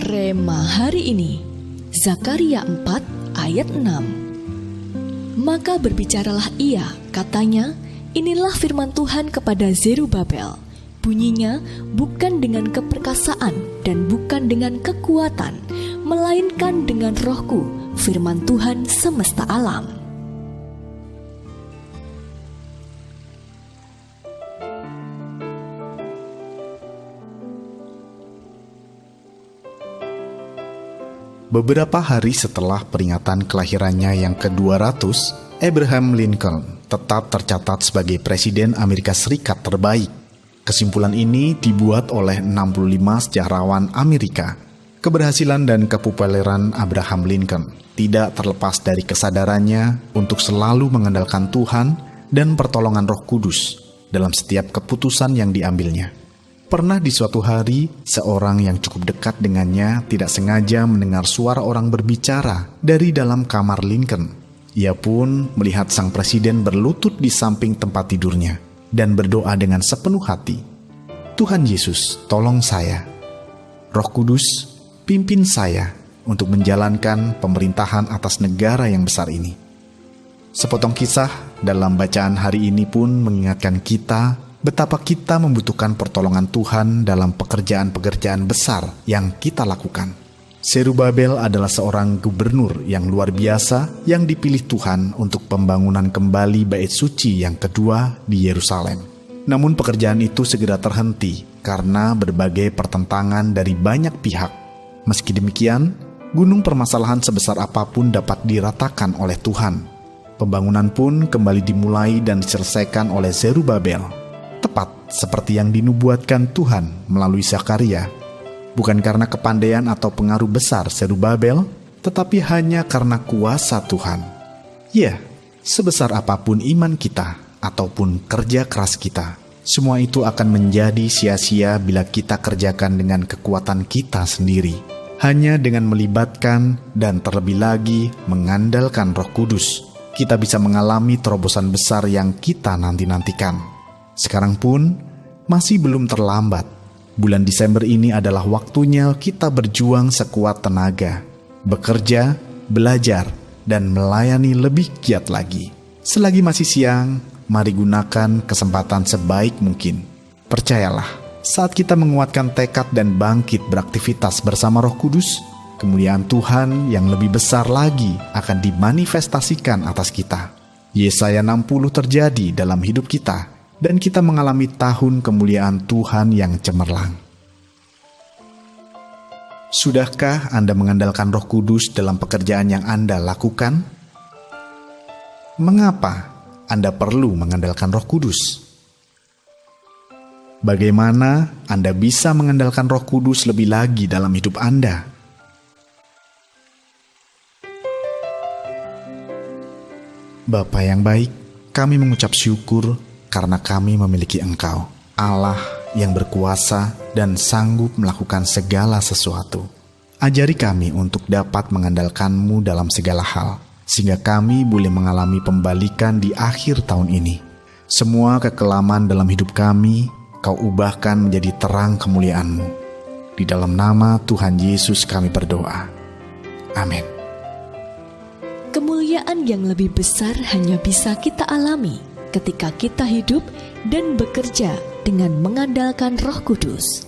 Rema hari ini, Zakaria 4 ayat 6. Maka berbicaralah ia, katanya, inilah firman Tuhan kepada Zerubabel. Bunyinya bukan dengan keperkasaan dan bukan dengan kekuatan, melainkan dengan rohku, firman Tuhan semesta alam. Beberapa hari setelah peringatan kelahirannya yang ke-200, Abraham Lincoln tetap tercatat sebagai Presiden Amerika Serikat terbaik. Kesimpulan ini dibuat oleh 65 sejarawan Amerika. Keberhasilan dan kepopuleran Abraham Lincoln tidak terlepas dari kesadarannya untuk selalu mengandalkan Tuhan dan pertolongan Roh Kudus dalam setiap keputusan yang diambilnya. Pernah di suatu hari, seorang yang cukup dekat dengannya tidak sengaja mendengar suara orang berbicara dari dalam kamar Lincoln. Ia pun melihat sang presiden berlutut di samping tempat tidurnya dan berdoa dengan sepenuh hati. Tuhan Yesus, tolong saya. Roh Kudus, pimpin saya untuk menjalankan pemerintahan atas negara yang besar ini. Sepotong kisah dalam bacaan hari ini pun mengingatkan kita betapa kita membutuhkan pertolongan Tuhan dalam pekerjaan-pekerjaan besar yang kita lakukan. Zerubabel adalah seorang gubernur yang luar biasa yang dipilih Tuhan untuk pembangunan kembali Bait Suci yang kedua di Yerusalem. Namun pekerjaan itu segera terhenti karena berbagai pertentangan dari banyak pihak. Meski demikian, gunung permasalahan sebesar apapun dapat diratakan oleh Tuhan. Pembangunan pun kembali dimulai dan diselesaikan oleh Zerubabel. Tepat seperti yang dinubuatkan Tuhan melalui Zakaria, bukan karena kepandaian atau pengaruh besar Zerubabel, tetapi hanya karena kuasa Tuhan. Ya, sebesar apapun iman kita ataupun kerja keras kita, semua itu akan menjadi sia-sia bila kita kerjakan dengan kekuatan kita sendiri. Hanya dengan melibatkan dan terlebih lagi mengandalkan Roh Kudus, kita bisa mengalami terobosan besar yang kita nanti-nantikan. Sekarang pun masih belum terlambat. Bulan Desember ini adalah waktunya kita berjuang sekuat tenaga, bekerja, belajar, dan melayani lebih giat lagi. Selagi masih siang, mari gunakan kesempatan sebaik mungkin. Percayalah, saat kita menguatkan tekad dan bangkit beraktivitas bersama Roh Kudus, kemuliaan Tuhan yang lebih besar lagi akan dimanifestasikan atas kita. Yesaya 60 terjadi dalam hidup kita, dan kita mengalami tahun kemuliaan Tuhan yang cemerlang. Sudahkah Anda mengandalkan Roh Kudus dalam pekerjaan yang Anda lakukan? Mengapa Anda perlu mengandalkan Roh Kudus? Bagaimana Anda bisa mengandalkan Roh Kudus lebih lagi dalam hidup Anda? Bapa yang baik, kami mengucap syukur karena kami memiliki Engkau, Allah yang berkuasa dan sanggup melakukan segala sesuatu. Ajari kami untuk dapat mengandalkan-Mu dalam segala hal, sehingga kami boleh mengalami pembalikan di akhir tahun ini. Semua kekelaman dalam hidup kami, Kau ubahkan menjadi terang kemuliaan-Mu. Di dalam nama Tuhan Yesus kami berdoa. Amin. Kemuliaan yang lebih besar hanya bisa kita alami ketika kita hidup dan bekerja dengan mengandalkan Roh Kudus.